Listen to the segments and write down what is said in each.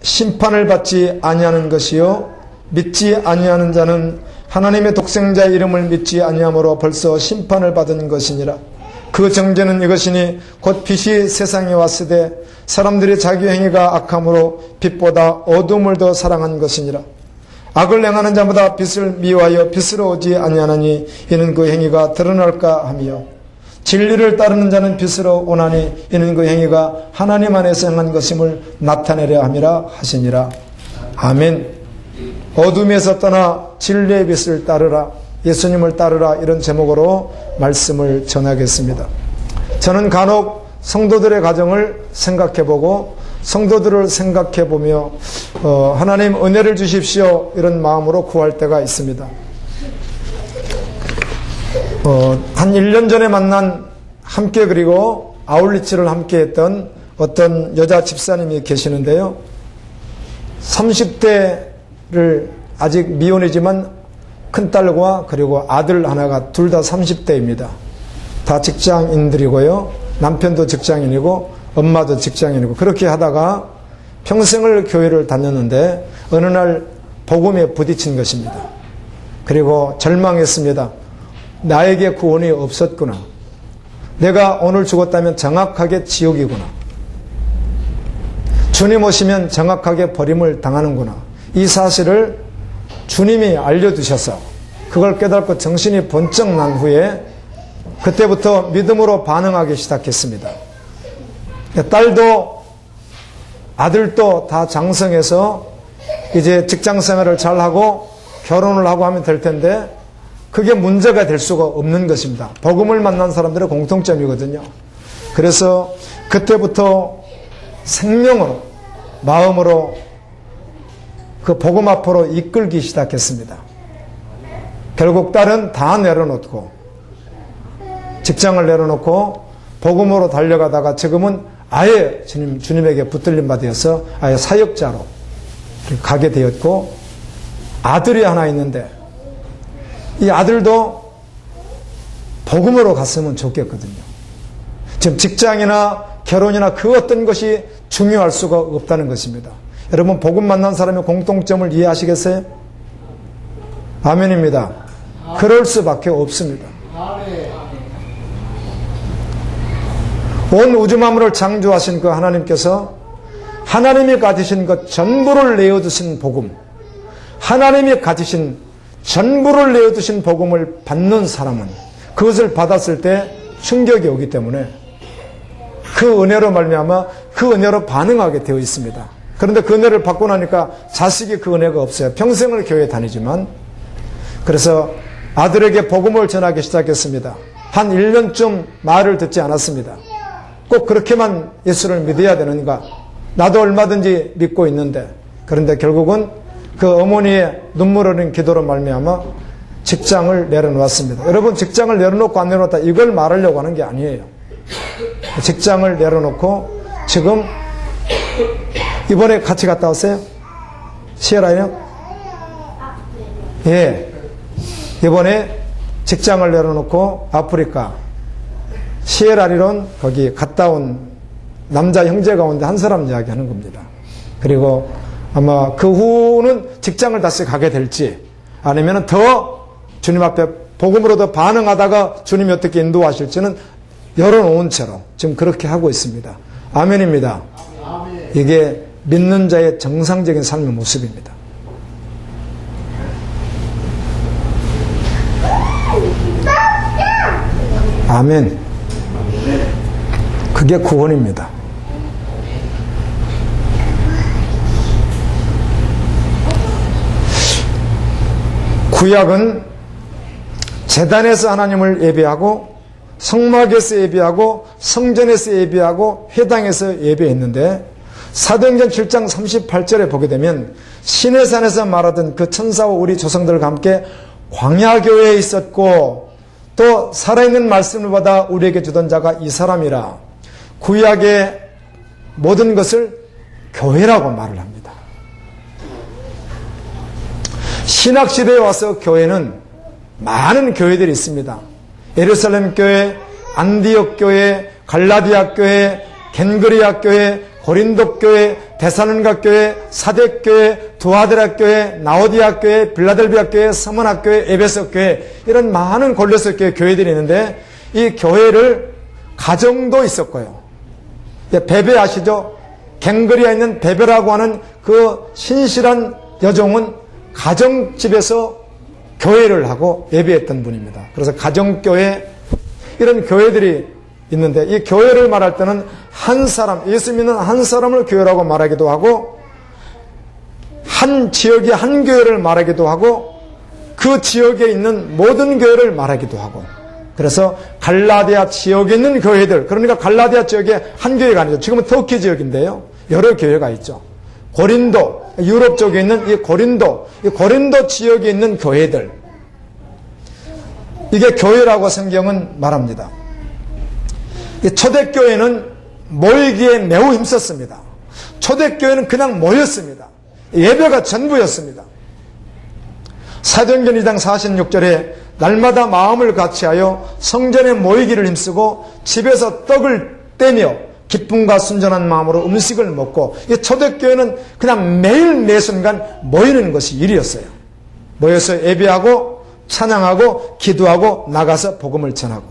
심판을 받지 아니하는 것이요 믿지 아니하는 자는 하나님의 독생자의 이름을 믿지 아니함으로 벌써 심판을 받은 것이니라. 그 정죄는 이것이니 곧 빛이 세상에 왔으되 사람들이 자기 행위가 악함으로 빛보다 어둠을 더 사랑한 것이니라. 악을 행하는 자보다 빛을 미워하여 빛으로 오지 아니하나니 이는 그 행위가 드러날까 하며 진리를 따르는 자는 빛으로 오나니 이는 그 행위가 하나님 안에서 행한 것임을 나타내려 함이라 하시니라. 아멘. 어둠에서 떠나 진리의 빛을 따르라, 예수님을 따르라, 이런 제목으로 말씀을 전하겠습니다. 저는 간혹 성도들의 가정을 생각해보고 성도들을 생각해보며 하나님 은혜를 주십시오 이런 마음으로 구할 때가 있습니다. 한 1년 전에 만난 함께 그리고 아울리치를 함께 했던 어떤 여자 집사님이 계시는데요. 30대를 아직 미혼이지만 큰딸과 그리고 아들 하나가 둘 다 30대입니다. 다 직장인들이고요. 남편도 직장인이고 엄마도 직장인이고 그렇게 하다가 평생을 교회를 다녔는데 어느 날 복음에 부딪힌 것입니다. 그리고 절망했습니다. 나에게 구원이 없었구나. 내가 오늘 죽었다면 정확하게 지옥이구나. 주님 오시면 정확하게 버림을 당하는구나. 이 사실을 주님이 알려주셔서 그걸 깨닫고 정신이 번쩍 난 후에 그때부터 믿음으로 반응하기 시작했습니다. 딸도 아들도 다 장성해서 이제 직장생활을 잘하고 결혼을 하고 하면 될 텐데 그게 문제가 될 수가 없는 것입니다. 복음을 만난 사람들의 공통점이거든요. 그래서 그때부터 생명으로 마음으로 그 복음 앞으로 이끌기 시작했습니다. 결국 딸은 다 내려놓고 직장을 내려놓고 복음으로 달려가다가 지금은 아예 주님에게 붙들림 받아서 아예 사역자로 가게 되었고 아들이 하나 있는데 이 아들도 복음으로 갔으면 좋겠거든요. 지금 직장이나 결혼이나 그 어떤 것이 중요할 수가 없다는 것입니다. 여러분 복음 만난 사람의 공통점을 이해하시겠어요? 아멘입니다. 그럴 수밖에 없습니다. 온 우주 만물을 창조하신 그 하나님께서 하나님이 가지신 것 전부를 내어두신 복음, 하나님이 가지신 전부를 내어두신 복음을 받는 사람은 그것을 받았을 때 충격이 오기 때문에 그 은혜로 말미암아 그 은혜로 반응하게 되어 있습니다. 그런데 그 은혜를 받고 나니까 자식이 그 은혜가 없어요. 평생을 교회 다니지만. 그래서 아들에게 복음을 전하기 시작했습니다. 한 1년쯤 말을 듣지 않았습니다. 꼭 그렇게만 예수를 믿어야 되는가? 나도 얼마든지 믿고 있는데. 그런데 결국은 그 어머니의 눈물 흘린 기도로 말미암아 직장을 내려놓았습니다. 여러분 직장을 내려놓고 안 내려놓았다 이걸 말하려고 하는 게 아니에요. 직장을 내려놓고 지금 이번에 같이 갔다 왔어요? 시에라요? 예. 이번에 직장을 내려놓고 아프리카 시에라리론 거기 갔다 온 남자 형제 가운데 한 사람 이야기하는 겁니다. 그리고 아마 그 후는 직장을 다시 가게 될지 아니면 더 주님 앞에 복음으로 더 반응하다가 주님이 어떻게 인도하실지는 열어놓은 채로 지금 그렇게 하고 있습니다. 아멘입니다. 이게 믿는 자의 정상적인 삶의 모습입니다. 아멘. 그게 구원입니다. 구약은 제단에서 하나님을 예배하고 성막에서 예배하고 성전에서 예배하고 회당에서 예배했는데 사도행전 7장 38절에 보게 되면 시내산에서 말하던 그 천사와 우리 조상들과 함께 광야교회에 있었고 또 살아있는 말씀을 받아 우리에게 주던 자가 이 사람이라. 구약의 모든 것을 교회라고 말을 합니다. 신학시대에 와서 교회는 많은 교회들이 있습니다. 예루살렘 교회, 안디옥 교회, 갈라디아 교회, 겐그리아 교회, 고린도 교회, 데살로니가 교회, 사대 교회, 두아드라 교회, 나오디아 교회, 빌라델비아 교회, 서머나 교회, 에베소 교회, 이런 많은 골로새 교회들이 있는데 이 교회를 가정도 있었고요. 베베 아시죠? 갱그리에 있는 베베라고 하는 그 신실한 여종은 가정집에서 교회를 하고 예배했던 분입니다. 그래서 가정교회, 이런 교회들이 있는데 이 교회를 말할 때는 한 사람, 예수 믿는 한 사람을 교회라고 말하기도 하고 한 지역의 한 교회를 말하기도 하고 그 지역에 있는 모든 교회를 말하기도 하고, 그래서 갈라디아 지역에 있는 교회들, 그러니까 갈라디아 지역에 한 교회가 아니죠. 지금은 터키 지역인데요. 여러 교회가 있죠. 고린도, 유럽 쪽에 있는 이 고린도 지역에 있는 교회들, 이게 교회라고 성경은 말합니다. 초대교회는 모이기에 매우 힘썼습니다. 초대교회는 그냥 모였습니다. 예배가 전부였습니다. 사도행전 2장 46절에 날마다 마음을 같이하여 성전에 모이기를 힘쓰고 집에서 떡을 떼며 기쁨과 순전한 마음으로 음식을 먹고, 이 초대교회는 그냥 매일 매순간 모이는 것이 일이었어요. 모여서 예배하고 찬양하고 기도하고 나가서 복음을 전하고,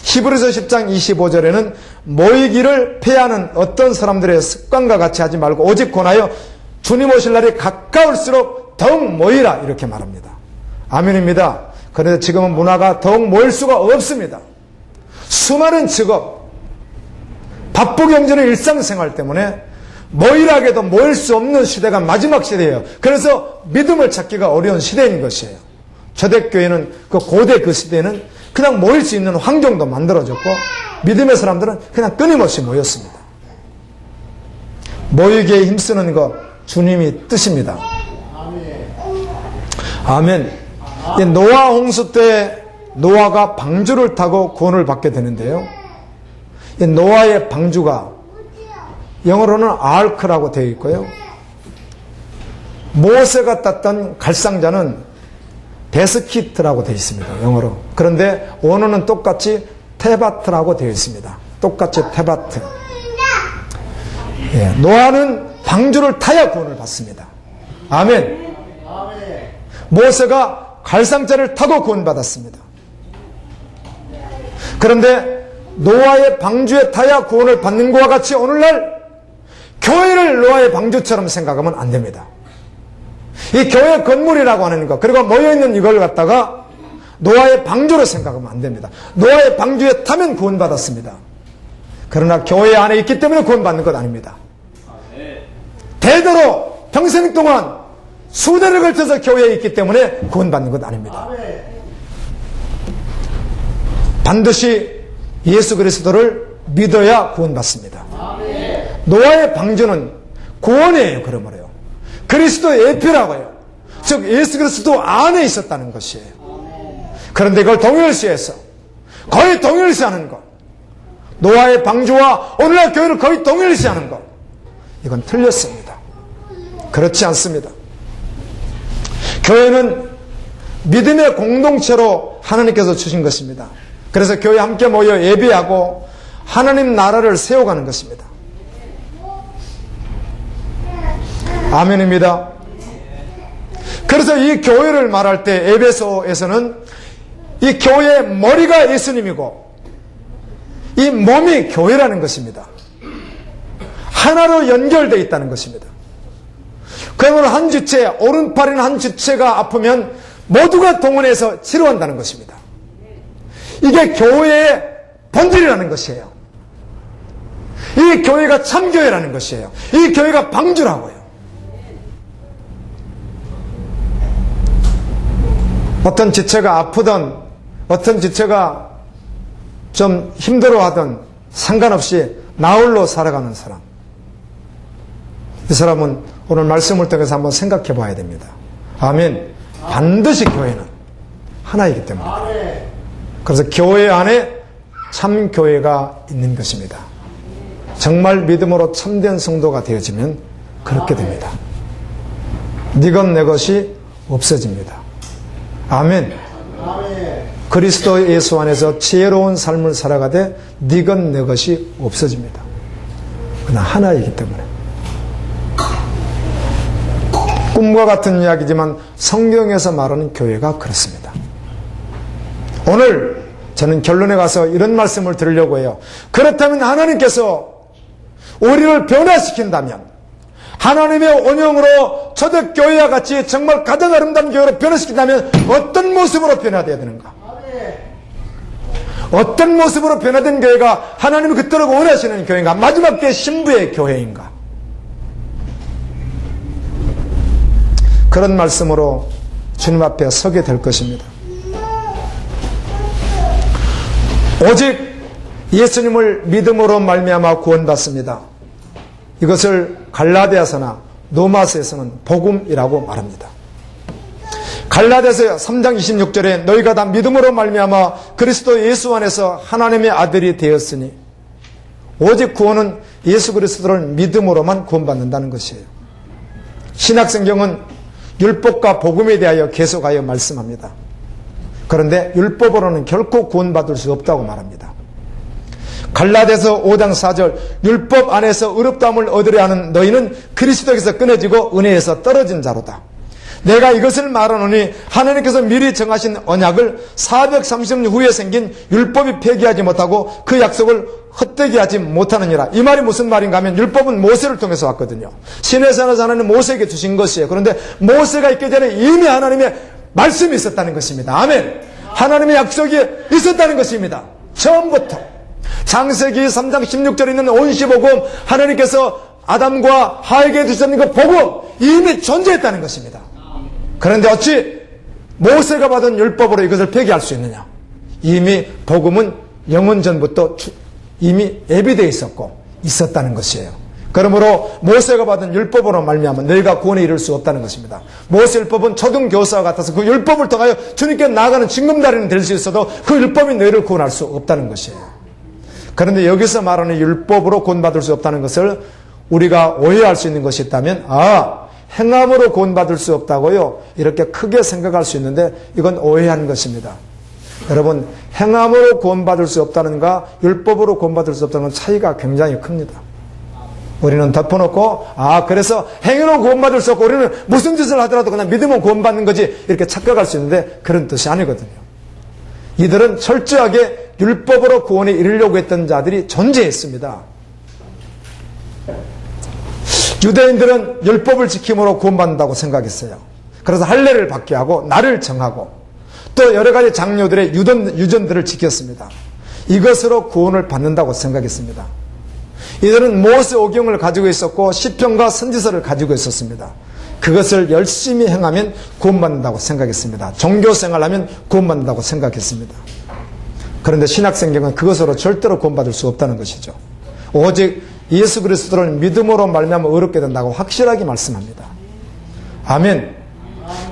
히브리서 10장 25절에는 모이기를 폐하는 어떤 사람들의 습관과 같이 하지 말고 오직 권하여 주님 오실 날이 가까울수록 더욱 모이라, 이렇게 말합니다. 아멘입니다. 그런데 지금은 문화가 더욱 모일 수가 없습니다. 수많은 직업, 바쁘게 경제는 일상생활 때문에 모이라게도 모일 수 없는 시대가 마지막 시대예요. 그래서 믿음을 찾기가 어려운 시대인 것이에요. 초대교회는 그 고대 그 시대에는 그냥 모일 수 있는 환경도 만들어졌고 믿음의 사람들은 그냥 끊임없이 모였습니다. 모이기에 힘쓰는 것 주님이 뜻입니다. 아멘. 노아 홍수 때 노아가 방주를 타고 구원을 받게 되는데요. 노아의 방주가 영어로는 아르크라고 되어 있고요. 모세가 땄던 갈상자는 베스키트라고 되어 있습니다. 영어로. 그런데 원어는 똑같이 테바트라고 되어 있습니다. 똑같이 테바트. 예, 노아는 방주를 타야 구원을 받습니다. 아멘. 모세가 갈상자를 타고 구원받았습니다. 그런데 노아의 방주에 타야 구원을 받는 것과 같이 오늘날 교회를 노아의 방주처럼 생각하면 안 됩니다. 이 교회 건물이라고 하는 것, 그리고 모여있는 이걸 갖다가 노아의 방주로 생각하면 안 됩니다. 노아의 방주에 타면 구원받았습니다. 그러나 교회 안에 있기 때문에 구원받는 것 아닙니다. 대대로 평생 동안 수대를 걸쳐서 교회에 있기 때문에 구원받는 것 아닙니다. 반드시 예수 그리스도를 믿어야 구원받습니다. 노아의 방주는 구원이에요. 그러므로요. 그리스도의 예표라고요. 즉 예수 그리스도 안에 있었다는 것이에요. 그런데 그걸 동일시해서 거의 동일시하는 것, 노아의 방주와 오늘날 교회를 거의 동일시하는 것, 이건 틀렸습니다. 그렇지 않습니다. 교회는 믿음의 공동체로 하나님께서 주신 것입니다. 그래서 교회 함께 모여 예배하고 하나님 나라를 세워가는 것입니다. 아멘입니다. 그래서 이 교회를 말할 때 에베소에서는 이 교회의 머리가 예수님이고 이 몸이 교회라는 것입니다. 하나로 연결되어 있다는 것입니다. 그러면 한 주체, 오른팔인 한 주체가 아프면 모두가 동원해서 치료한다는 것입니다. 이게 교회의 본질이라는 것이에요. 이 교회가 참교회라는 것이에요. 이 교회가 방주라고요. 어떤 지체가 아프든 어떤 지체가 좀 힘들어하든 상관없이 나홀로 살아가는 사람, 이 사람은 오늘 말씀을 통해서 한번 생각해 봐야 됩니다. 아멘. 반드시 교회는 하나이기 때문입니다. 그래서 교회 안에 참교회가 있는 것입니다. 정말 믿음으로 참된 성도가 되어지면 그렇게 됩니다. 네 것 내 것이 없어집니다. 아멘. 그리스도 예수 안에서 지혜로운 삶을 살아가되 네 것 내 것이 없어집니다. 그러나 하나이기 때문에. 꿈과 같은 이야기지만 성경에서 말하는 교회가 그렇습니다. 오늘 저는 결론에 가서 이런 말씀을 드리려고 해요. 그렇다면 하나님께서 우리를 변화시킨다면, 하나님의 온영으로 초대교회와 같이 정말 가장 아름다운 교회로 변화시킨다면 어떤 모습으로 변화되어야 되는가? 어떤 모습으로 변화된 교회가 하나님이 그토록 원하시는 교회인가? 마지막 때 신부의 교회인가? 그런 말씀으로 주님 앞에 서게 될 것입니다. 오직 예수님을 믿음으로 말미암아 구원받습니다. 이것을 갈라디아서나 로마서에서는 복음이라고 말합니다. 갈라디아서 3장 26절에 너희가 다 믿음으로 말미암아 그리스도 예수 안에서 하나님의 아들이 되었으니, 오직 구원은 예수 그리스도를 믿음으로만 구원받는다는 것이에요. 신약성경은 율법과 복음에 대하여 계속하여 말씀합니다. 그런데 율법으로는 결코 구원받을 수 없다고 말합니다. 갈라디아서 5장 4절 율법 안에서 의롭다함을 얻으려 하는 너희는 그리스도에서 끊어지고 은혜에서 떨어진 자로다. 내가 이것을 말하노니 하나님께서 미리 정하신 언약을 430년 후에 생긴 율법이 폐기하지 못하고 그 약속을 헛되게 하지 못하느니라. 이 말이 무슨 말인가 하면, 율법은 모세를 통해서 왔거든요. 신의 산에서 하나님 모세에게 주신 것이에요. 그런데 모세가 있기 전에 이미 하나님의 말씀이 있었다는 것입니다. 아멘. 하나님의 약속이 있었다는 것입니다. 처음부터. 창세기 3장 16절에 있는 온시복음, 하나님께서 아담과 하에게 주셨는 그 복음 이미 존재했다는 것입니다. 그런데 어찌 모세가 받은 율법으로 이것을 폐기할 수 있느냐? 이미 복음은 영원 전부터 이미 예비되어 있었고 있었다는 것이에요. 그러므로 모세가 받은 율법으로 말미암아 너희가 구원에 이를 수 없다는 것입니다. 모세 율법은 초등교사와 같아서 그 율법을 통하여 주님께 나아가는 징검다리는 될 수 있어도 그 율법이 너희를 구원할 수 없다는 것이에요. 그런데 여기서 말하는 율법으로 구원받을 수 없다는 것을 우리가 오해할 수 있는 것이 있다면, 행함으로 구원받을 수 없다고요? 이렇게 크게 생각할 수 있는데 이건 오해하는 것입니다. 여러분, 행함으로 구원받을 수 없다는 것과 율법으로 구원받을 수 없다는 건 차이가 굉장히 큽니다. 우리는 덮어놓고 그래서 행위로 구원받을 수 없고 우리는 무슨 짓을 하더라도 그냥 믿으면 구원받는 거지, 이렇게 착각할 수 있는데 그런 뜻이 아니거든요. 이들은 철저하게 율법으로 구원에 이르려고 했던 자들이 존재했습니다. 유대인들은 율법을 지킴으로 구원받는다고 생각했어요. 그래서 할례를 받게 하고 날을 정하고 또 여러 가지 장로들의 유전들을 지켰습니다. 이것으로 구원을 받는다고 생각했습니다. 이들은 모세 오경을 가지고 있었고 시편과 선지서를 가지고 있었습니다. 그것을 열심히 행하면 구원받는다고 생각했습니다. 종교생활하면 구원받는다고 생각했습니다. 그런데 신약성경은 그것으로 절대로 구원받을 수 없다는 것이죠. 오직 예수 그리스도를 믿음으로 말미암아 의롭게 된다고 확실하게 말씀합니다. 아멘.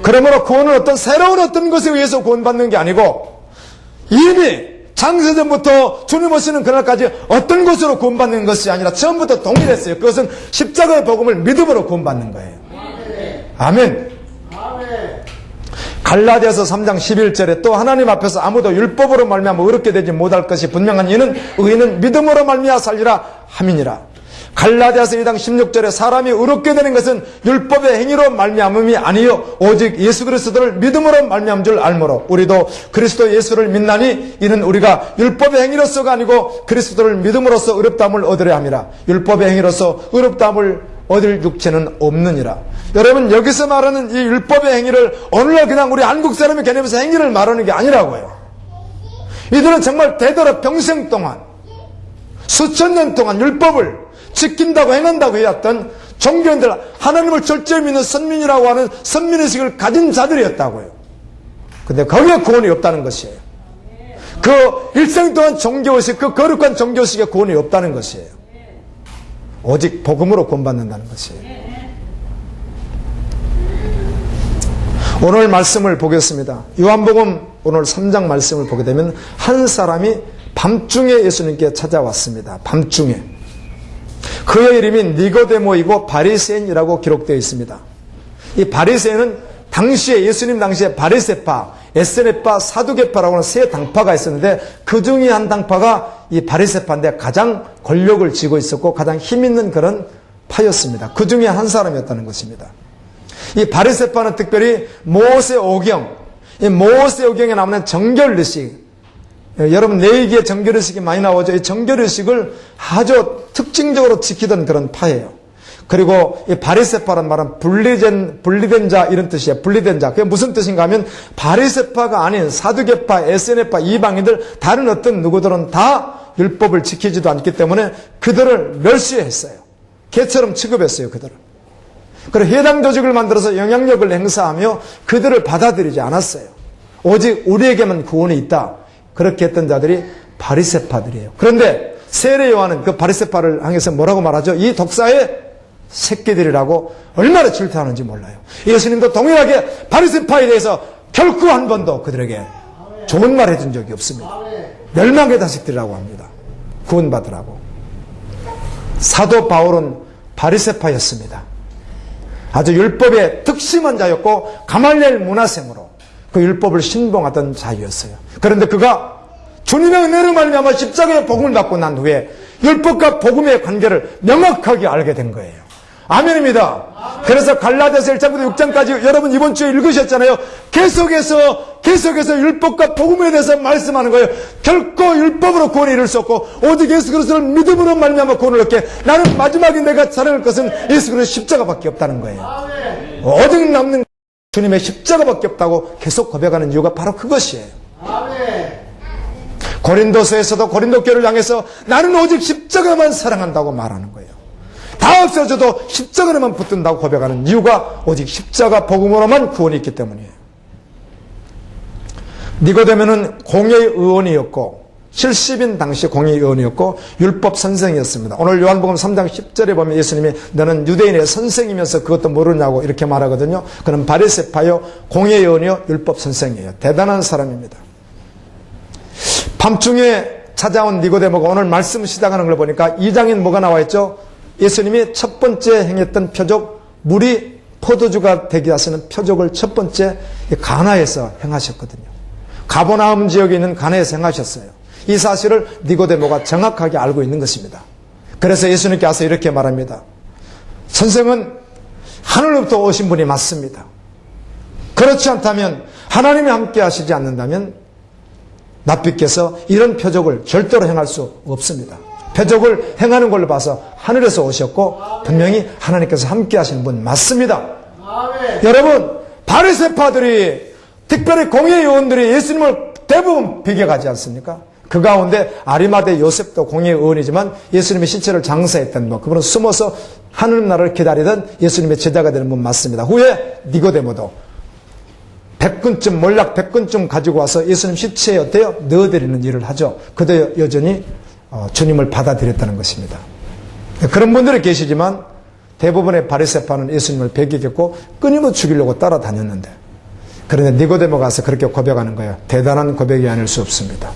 그러므로 구원은 새로운 어떤 것에 의해서 구원받는 게 아니고 이미 창세전부터 주님 오시는 그날까지 어떤 것으로 구원받는 것이 아니라 처음부터 동일했어요. 그것은 십자가의 복음을 믿음으로 구원받는 거예요. 아멘. 갈라디아서 3장 11절에 또 하나님 앞에서 아무도 율법으로 말미암아 의롭게 되지 못할 것이 분명한 이는 의인은 믿음으로 말미암아 살리라 함이니라. 갈라디아서 2장 16절에 사람이 의롭게 되는 것은 율법의 행위로 말미암음이 아니요 오직 예수 그리스도를 믿음으로 말미암은 줄 알므로 우리도 그리스도 예수를 믿나니 이는 우리가 율법의 행위로서가 아니고 그리스도를 믿음으로써 의롭다함을 얻으려 함이라. 율법의 행위로서 의롭다함을 얻을 육체는 없느니라. 여러분, 여기서 말하는 이 율법의 행위를 오늘날 그냥 우리 한국 사람의 개념에서 행위를 말하는 게 아니라고요. 이들은 정말 되도록 평생 동안 수천 년 동안 율법을 지킨다고 행한다고 해왔던 종교인들, 하나님을 절제히 믿는 선민이라고 하는 선민의식을 가진 자들이었다고요. 근데 거기에 구원이 없다는 것이에요. 그 일생 동안 종교의식, 그 거룩한 종교의식에 구원이 없다는 것이에요. 오직 복음으로 구원받는다는 것이에요. 오늘 말씀을 보겠습니다. 요한복음 오늘 3장 말씀을 보게 되면 한 사람이 밤중에 예수님께 찾아왔습니다. 밤중에. 그의 이름이 니고데모이고 바리새인이라고 기록되어 있습니다. 이 바리새인은 당시에 예수님 당시에 바리새파, 에스네파, 사두개파라고 하는 세 당파가 있었는데 그 중에 한 당파가 이 바리새파인데 가장 권력을 쥐고 있었고 가장 힘 있는 그런 파였습니다. 그 중에 한 사람이었다는 것입니다. 이 바리새파는 특별히 모세오경, 이 모세오경에 나오는 정결의식, 여러분 내기에 정결의식이 많이 나오죠. 이 정결의식을 아주 특징적으로 지키던 그런 파예요. 그리고 이 바리새파란 말은 분리된 자 이런 뜻이에요. 분리된 자. 그게 무슨 뜻인가 하면 바리새파가 아닌 사두개파, 에스네파, 이방인들 다른 어떤 누구들은 다 율법을 지키지도 않기 때문에 그들을 멸시했어요. 개처럼 취급했어요. 그들을. 그리고 해당 조직을 만들어서 영향력을 행사하며 그들을 받아들이지 않았어요. 오직 우리에게만 구원이 있다. 그렇게 했던 자들이 바리새파들이에요. 그런데 세례 요한은 그 바리새파를 향해서 뭐라고 말하죠? 이 독사의 새끼들이라고 얼마나 질투하는지 몰라요. 예수님도 동일하게 바리새파에 대해서 결코 한 번도 그들에게 좋은 말 해준 적이 없습니다. 멸망의 자식들이라고 합니다. 구원받으라고. 사도 바울은 바리새파였습니다. 아주 율법에 특심한 자였고 가말리엘 문화생으로 그 율법을 신봉하던 자였어요. 그런데 그가 주님의 은혜로 말미암아 십자가의 복음을 받고 난 후에 율법과 복음의 관계를 명확하게 알게 된 거예요. 아멘입니다. 그래서 갈라디아서 1장부터 6장까지 여러분 이번 주에 읽으셨잖아요. 계속해서 율법과 복음에 대해서 말씀하는 거예요. 결코 율법으로 구원에 이룰 수 없고 오직 예수 그리스도를 믿음으로 말미암아 구원을 얻게 나는 마지막에 내가 자랑할 것은 예수 그리스도 십자가밖에 없다는 거예요. 오직 남는 주님의 십자가밖에 없다고 계속 고백하는 이유가 바로 그것이에요. 고린도서에서도 고린도 교회를 향해서 나는 오직 십자가만 사랑한다고 말하는 거예요. 다 없어져도 십자가에만 붙든다고 고백하는 이유가 오직 십자가 복음으로만 구원이 있기 때문이에요. 니고데모는 공의의 의원이었고 70인 당시 공의의 의원이었고 율법 선생이었습니다. 오늘 요한복음 3장 10절에 보면 예수님이 너는 유대인의 선생이면서 그것도 모르냐고 이렇게 말하거든요. 그는 바리새파요, 공의의 의원이요, 율법 선생이에요. 대단한 사람입니다. 밤중에 찾아온 니고데모가 오늘 말씀 시작하는 걸 보니까 2장엔 뭐가 나와 있죠? 예수님이 첫 번째 행했던 표적, 물이 포도주가 되게 하시는 표적을 첫 번째 가나에서 행하셨거든요. 가버나움 지역에 있는 가나에서 행하셨어요. 이 사실을 니고데모가 정확하게 알고 있는 것입니다. 그래서 예수님께 와서 이렇게 말합니다. 선생은 하늘로부터 오신 분이 맞습니다. 그렇지 않다면 하나님이 함께 하시지 않는다면 납비께서 이런 표적을 절대로 행할 수 없습니다. 표적을 행하는 걸로 봐서 하늘에서 오셨고 분명히 하나님께서 함께 하시는 분 맞습니다. 여러분 바리새파들이 특별히 공의 요원들이 예수님을 대부분 비교하지 않습니까? 그 가운데 아리마대 요셉도 공의 의원이지만 예수님의 시체를 장사했던 그분은 숨어서 하늘 나라를 기다리던 예수님의 제자가 되는 분 맞습니다. 후에 니고데모도 100근쯤 몰락 100근쯤 가지고 와서 예수님 시체에 어때요? 넣어드리는 일을 하죠. 그도 여전히 주님을 받아들였다는 것입니다. 그런 분들이 계시지만 대부분의 바리새파는 예수님을 배격했고 끊임없이 죽이려고 따라다녔는데 그런데 니고데모가 가서 그렇게 고백하는 거예요. 대단한 고백이 아닐 수 없습니다.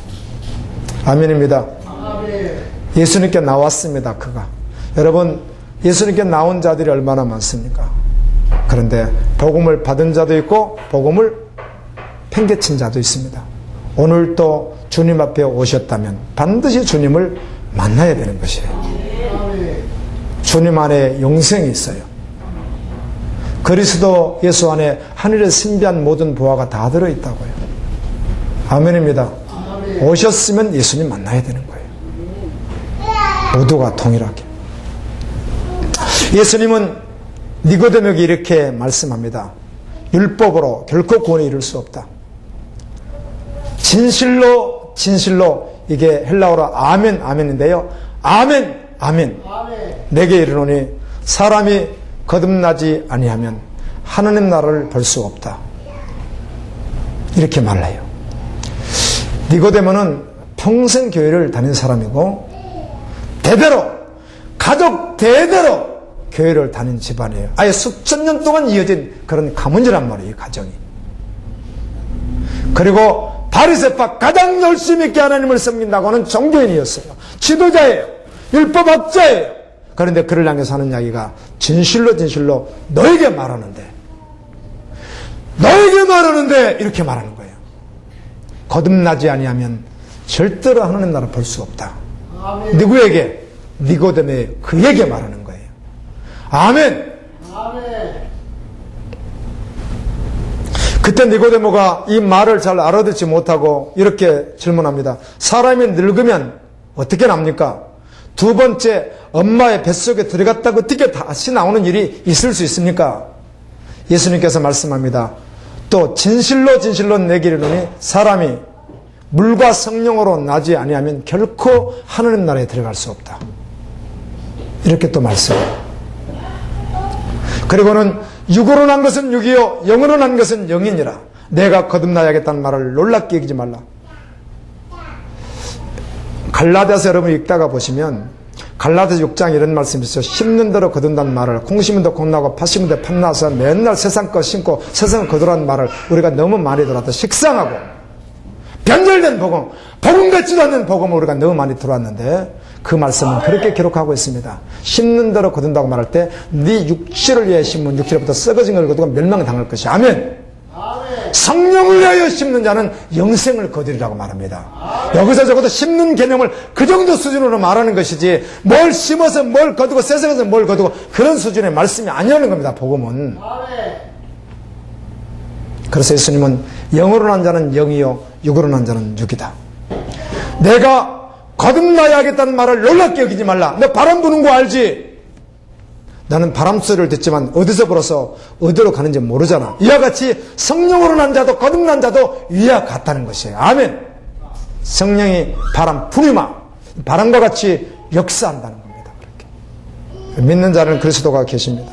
아멘입니다. 예수님께 나왔습니다. 그가. 여러분 예수님께 나온 자들이 얼마나 많습니까? 그런데 복음을 받은 자도 있고 복음을 팽개친 자도 있습니다. 오늘 또 주님 앞에 오셨다면 반드시 주님을 만나야 되는 것이에요. 주님 안에 영생이 있어요. 그리스도 예수 안에 하늘의 신비한 모든 보화가 다 들어있다고요. 아멘입니다. 오셨으면 예수님 만나야 되는 거예요. 모두가 동일하게. 예수님은 니고데모에게 이렇게 말씀합니다. 율법으로 결코 구원에 이룰 수 없다. 진실로 이게 헬라어로 아멘 아멘인데요. 아멘 아멘. 내게 이르노니 사람이 거듭나지 아니하면 하나님 나라를 볼 수 없다. 이렇게 말해요. 니고데모는 평생 교회를 다닌 사람이고 대대로 가족 대대로 교회를 다닌 집안이에요. 아예 수천 년 동안 이어진 그런 가문이란 말이에요. 이 가정이. 그리고 바리새파 가장 열심히 있게 하나님을 섬긴다고 하는 종교인이었어요. 지도자예요. 율법학자예요. 그런데 그를 향해서 하는 이야기가 진실로 너에게 말하는데 너에게 말하는데 이렇게 말하는 거예요. 거듭나지 아니하면 절대로 하나님 나라 볼 수 없다. 아멘. 누구에게? 니고데메 그에게 말하는 거예요. 아멘. 아멘. 그때 니고데모가 이 말을 잘 알아듣지 못하고 이렇게 질문합니다. 사람이 늙으면 어떻게 납니까? 두 번째, 엄마의 뱃속에 들어갔다고 어떻게 다시 나오는 일이 있을 수 있습니까? 예수님께서 말씀합니다. 또 진실로 진실로 내게 이르노니 사람이 물과 성령으로 나지 아니하면 결코 하느님 나라에 들어갈 수 없다. 이렇게 또 말씀해요. 그리고는 육으로 난 것은 육이요 영으로 난 것은 영이니라. 내가 거듭나야겠다는 말을 놀랍게 여기지 말라. 갈라디아서 여러분 읽다가 보시면 갈라디아서 6장 이런 말씀이 있어요. 심는 대로 거둔다는 말을, 콩 심은 데 콩 나고 팥 심은 데 팥 나서 맨날 세상 거 심고 세상을 거두라는 말을 우리가 너무 많이 들어왔다. 식상하고 변절된 복음, 복음 같지도 않는 복음을 우리가 너무 많이 들어왔는데 그 말씀은 그렇게 기록하고 있습니다. 심는 대로 거둔다고 말할 때 네 육체를 위해 심은 육체로부터 썩어진 걸 거두고 멸망당할 것이. 아멘. 성령을 위하여 심는 자는 영생을 거두리라고 말합니다. 여기서 적어도 심는 개념을 그 정도 수준으로 말하는 것이지 뭘 심어서 뭘 거두고 세상에서 뭘 거두고 그런 수준의 말씀이 아니라는 겁니다. 복음은. 그래서 예수님은 영으로 난 자는 영이요 육으로 난 자는 육이다. 내가 거듭나야겠다는 말을 놀랍게 여기지 말라. 너 바람 부는 거 알지? 나는 바람 소리를 듣지만 어디서 불어서 어디로 가는지 모르잖아. 이와 같이 성령으로 난 자도 거듭난 자도 위와 같다는 것이에요. 아멘. 성령이 바람 부리마 바람과 같이 역사한다는 겁니다. 그렇게 믿는 자는 그리스도가 계십니다.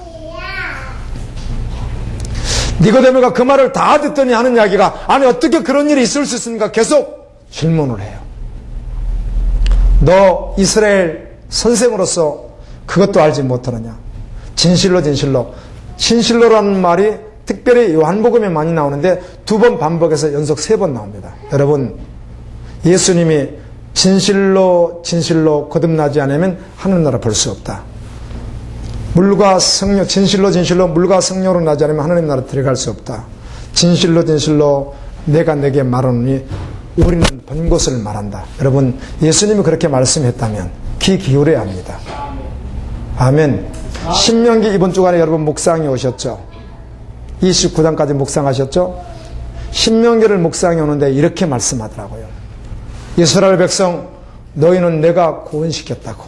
니고데모가 그 말을 다 듣더니 하는 이야기가, 아니 어떻게 그런 일이 있을 수 있습니까? 계속 질문을 해요. 너 이스라엘 선생으로서 그것도 알지 못하느냐? 진실로 진실로. 진실로라는 말이 특별히 요한복음에 많이 나오는데 2번 반복해서 연속 3번 나옵니다. 여러분, 예수님이 진실로 진실로 거듭나지 않으면 하늘 나라 볼 수 없다. 물과 성령, 진실로 진실로 물과 성령으로 나지 않으면 하나님 나라 들어갈 수 없다. 진실로 진실로 내가 내게 말하노니 우리는 본 것을 말한다. 여러분, 예수님이 그렇게 말씀했다면 귀 기울여야 합니다. 아멘. 신명기 이번 주간에 여러분 묵상해 오셨죠? 29장까지 묵상하셨죠? 신명기를 묵상해 오는데 이렇게 말씀하더라고요. 이스라엘 백성, 너희는 내가 구원시켰다고.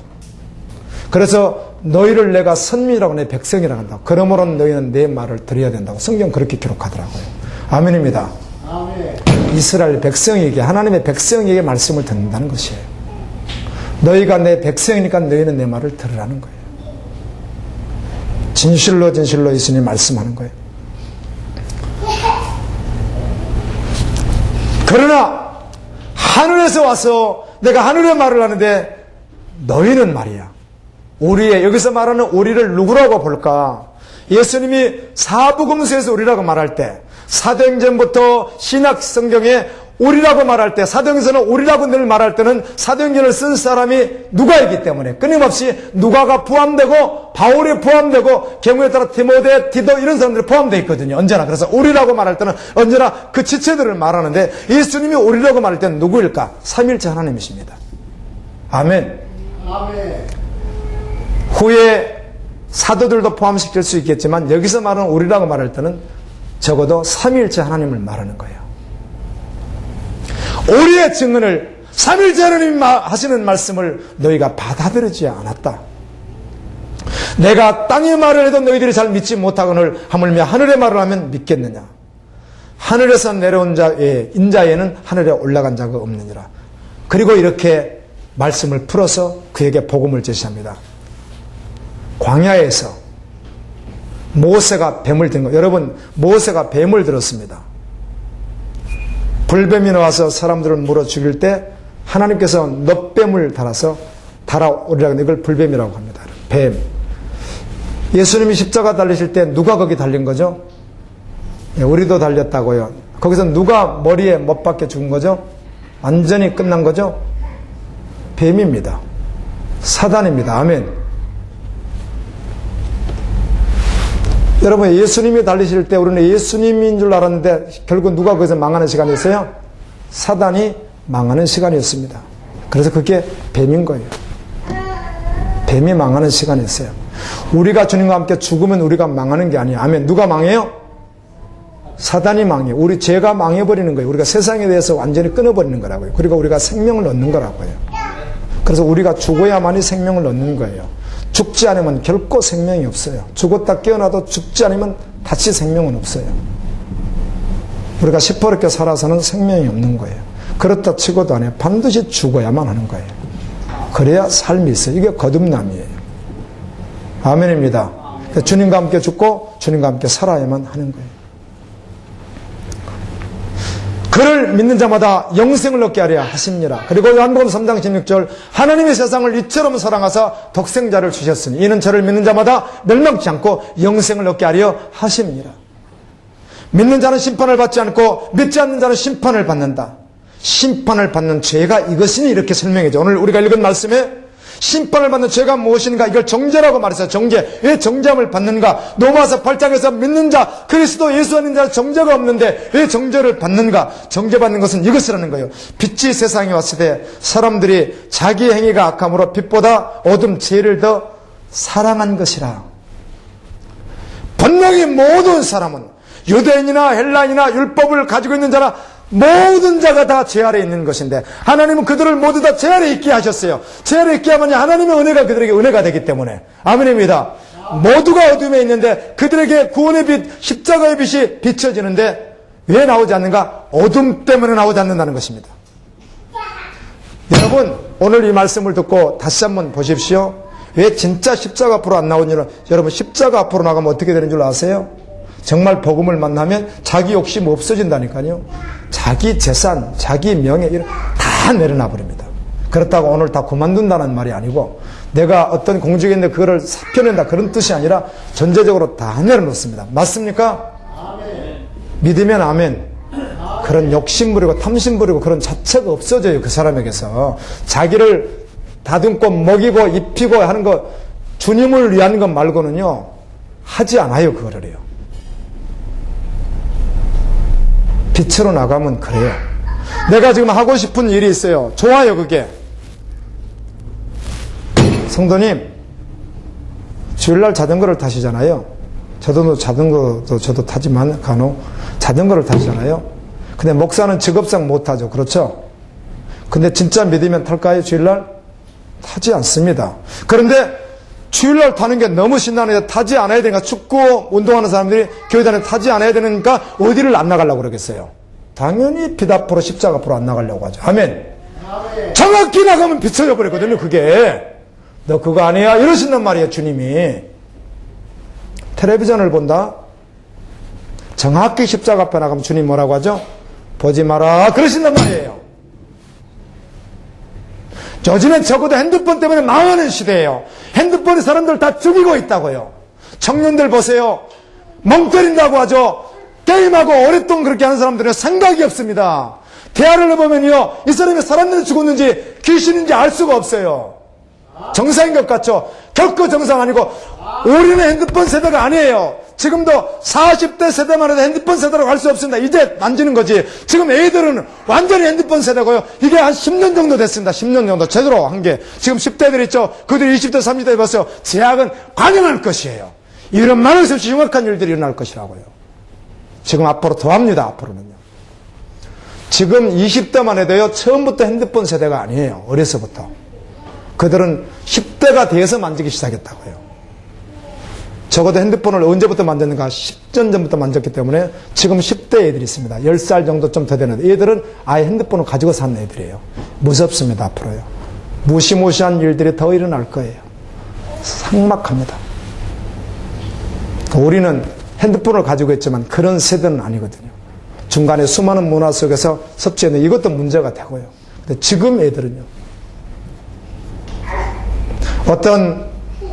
그래서 너희를 내가 선민이라고 내 백성이라고 한다고. 그러므로 너희는 내 말을 들어야 된다고. 성경 그렇게 기록하더라고요. 아멘입니다. 아멘. 이스라엘 백성에게, 하나님의 백성에게 말씀을 듣는다는 것이에요. 너희가 내 백성이니까 너희는 내 말을 들으라는 거예요. 진실로 진실로 예수님이 말씀하는 거예요. 그러나 하늘에서 와서 내가 하늘의 말을 하는데 너희는 말이야. 우리의, 여기서 말하는 우리를 누구라고 볼까? 예수님이 사복음서에서 우리라고 말할 때, 사도행전부터 신약 성경에 우리라고 말할 때, 사도행전은 우리라고 늘 말할 때는 사도행전을 쓴 사람이 누가이기 때문에 끊임없이 누가가 포함되고 바울이 포함되고 경우에 따라 디모데, 디도 이런 사람들이 포함되어 있거든요. 언제나. 그래서 우리라고 말할 때는 언제나 그 지체들을 말하는데 예수님이 우리라고 말할 때는 누구일까? 삼일째 하나님이십니다. 아멘. 아멘. 후에 사도들도 포함시킬 수 있겠지만 여기서 말하는 우리라고 말할 때는 적어도 삼일째 하나님을 말하는 거예요. 우리의 증언을 삼일째 하나님이 하시는 말씀을 너희가 받아들이지 않았다. 내가 땅의 말을 해도 너희들이 잘 믿지 못하거늘 하물며 하늘의 말을 하면 믿겠느냐. 하늘에서 내려온 자의 인자에는 하늘에 올라간 자가 없느니라. 그리고 이렇게 말씀을 풀어서 그에게 복음을 제시합니다. 광야에서 모세가 뱀을 든 거. 여러분, 모세가 뱀을 들었습니다. 불뱀이 나와서 사람들을 물어 죽일 때 하나님께서 넛뱀을 달아서 달아오리라고 하는 이걸 불뱀이라고 합니다. 뱀. 예수님이 십자가 달리실 때 누가 거기 달린 거죠? 우리도 달렸다고요. 거기서 누가 머리에 못 박혀 죽은 거죠? 완전히 끝난 거죠? 뱀입니다. 사단입니다. 아멘. 여러분, 예수님이 달리실 때 우리는 예수님인 줄 알았는데 결국 누가 거기서 망하는 시간이었어요? 사단이 망하는 시간이었습니다. 그래서 그게 뱀인 거예요. 뱀이 망하는 시간이었어요. 우리가 주님과 함께 죽으면 우리가 망하는 게 아니에요. 아멘. 누가 망해요? 사단이 망해요. 우리 죄가 망해버리는 거예요. 우리가 세상에 대해서 완전히 끊어버리는 거라고요. 그리고 우리가 생명을 얻는 거라고요. 그래서 우리가 죽어야만이 생명을 얻는 거예요. 죽지 않으면 결코 생명이 없어요. 죽었다 깨어나도 죽지 않으면 다시 생명은 없어요. 우리가 시퍼렇게 살아서는 생명이 없는 거예요. 그렇다 치고도 안 해요. 반드시 죽어야만 하는 거예요. 그래야 삶이 있어요. 이게 거듭남이에요. 아멘입니다. 주님과 함께 죽고 주님과 함께 살아야만 하는 거예요. 그를 믿는 자마다 영생을 얻게 하려 하십니다. 그리고 요한복음 3장 16절 하나님의 세상을 이처럼 사랑하사 독생자를 주셨으니 이는 저를 믿는 자마다 멸망치 않고 영생을 얻게 하려 하십니다. 믿는 자는 심판을 받지 않고 믿지 않는 자는 심판을 받는다. 심판을 받는 죄가 이것이니 이렇게 설명해줘. 오늘 우리가 읽은 말씀에 심판을 받는 죄가 무엇인가 이걸 정죄라고 말했어요. 정죄. 왜 정죄함을 받는가? 로마서 8장에서 믿는 자 그리스도 예수 아닌 자 정죄가 없는데 왜 정죄를 받는가? 정죄받는 것은 이것이라는 거예요. 빛이 세상에 왔을 때 사람들이 자기 행위가 악함으로 빛보다 어둠 죄를 더 사랑한 것이라. 분명히 모든 사람은 유대인이나 헬라인이나 율법을 가지고 있는 자나 모든 자가 다 죄 아래에 있는 것인데 하나님은 그들을 모두 다 죄 아래에 있게 하셨어요. 죄 아래에 있게 하면 하나님의 은혜가 그들에게 은혜가 되기 때문에 아멘입니다. 모두가 어둠에 있는데 그들에게 구원의 빛, 십자가의 빛이 비춰지는데 왜 나오지 않는가? 어둠 때문에 나오지 않는다는 것입니다. 여러분 오늘 이 말씀을 듣고 다시 한번 보십시오. 왜 진짜 십자가 앞으로 안 나오는지 여러분 십자가 앞으로 나가면 어떻게 되는 줄 아세요? 정말 복음을 만나면 자기 욕심 없어진다니까요. 자기 재산, 자기 명예 이런 다 내려놔 버립니다. 그렇다고 오늘 다 그만둔다는 말이 아니고 내가 어떤 공적이 있는데 그거를 사표낸다 그런 뜻이 아니라 전제적으로 다 내려놓습니다. 맞습니까? 아멘. 믿으면 아멘. 그런 욕심 부리고 탐심 부리고 그런 자체가 없어져요. 그 사람에게서. 자기를 다듬고 먹이고 입히고 하는 거 주님을 위한 것 말고는요 하지 않아요. 그거를 해요. 빛으로 나가면 그래요. 내가 지금 하고 싶은 일이 있어요. 좋아요, 그게. 성도님, 주일날 자전거를 타시잖아요. 저도 타지만 간혹 자전거를 타시잖아요. 근데 목사는 직업상 못 타죠. 그렇죠? 근데 진짜 믿으면 탈까요, 주일날? 타지 않습니다. 그런데 주일날 타는 게 너무 신나는데 타지 않아야 되니까 축구 운동하는 사람들이 교회 다니는 타지 않아야 되니까 어디를 안 나가려고 그러겠어요? 당연히 빛 앞으로 십자가 앞으로 안 나가려고 하죠. 아멘. 아멘. 정확히 나가면 비춰져 버리거든요. 그게 너 그거 아니야 이러신단 말이에요. 주님이 텔레비전을 본다 정확히 십자가 앞에 나가면 주님 뭐라고 하죠? 보지 마라 그러신단 말이에요. 요즘엔 적어도 핸드폰 때문에 망하는 시대예요. 핸드폰이 사람들 다 죽이고 있다고요. 청년들 보세요. 멍 때린다고 하죠. 게임하고 오랫동안 그렇게 하는 사람들은 생각이 없습니다. 대화를 해보면요. 이 사람이 살았는지 죽었는지 귀신인지 알 수가 없어요. 정상인 것 같죠? 결코 정상 아니고 우리는 핸드폰 세대가 아니에요. 지금도 40대 세대만 해도 핸드폰 세대라고 할 수 없습니다. 이제 만지는 거지. 지금 애들은 완전히 핸드폰 세대고요. 이게 한 10년 정도 됐습니다. 10년 정도 제대로 한 게. 지금 10대들 있죠. 그들이 20대 30대 봤어요. 제약은 관영할 것이에요. 이런 많은 수없이 흉악한 일들이 일어날 것이라고요. 지금 앞으로 더 합니다. 앞으로는요. 지금 20대만 해도요. 처음부터 핸드폰 세대가 아니에요. 어려서부터. 그들은 10대가 돼서 만지기 시작했다고요. 적어도 핸드폰을 언제부터 만졌는가 10년 전부터 만졌기 때문에 지금 10대 애들이 있습니다. 10살 정도 좀 더 되는 애들은 아예 핸드폰을 가지고 사는 애들이에요. 무섭습니다. 앞으로요. 무시무시한 일들이 더 일어날 거예요. 삭막합니다. 우리는 핸드폰을 가지고 있지만 그런 세대는 아니거든요. 중간에 수많은 문화 속에서 섭취했는데 이것도 문제가 되고요. 근데 지금 애들은요. 어떤